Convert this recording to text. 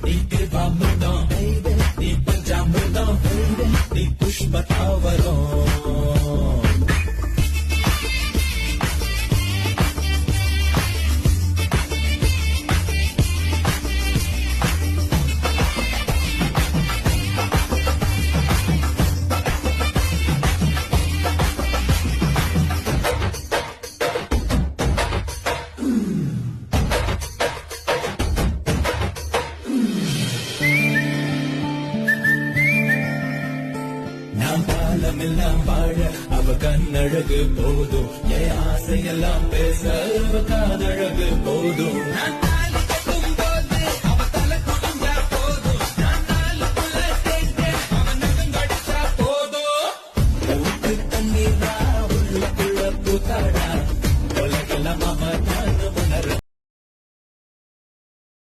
நீ கிருபாமிர்தம் நீ பஞ்சாமிர்தம் நீ புஷ்பதாவரம் காலமெல்லாம் வாழ அவ கண்ணழகு போதும் என் ஆசையெல்லாம் பேச அவ காதழகு போதும்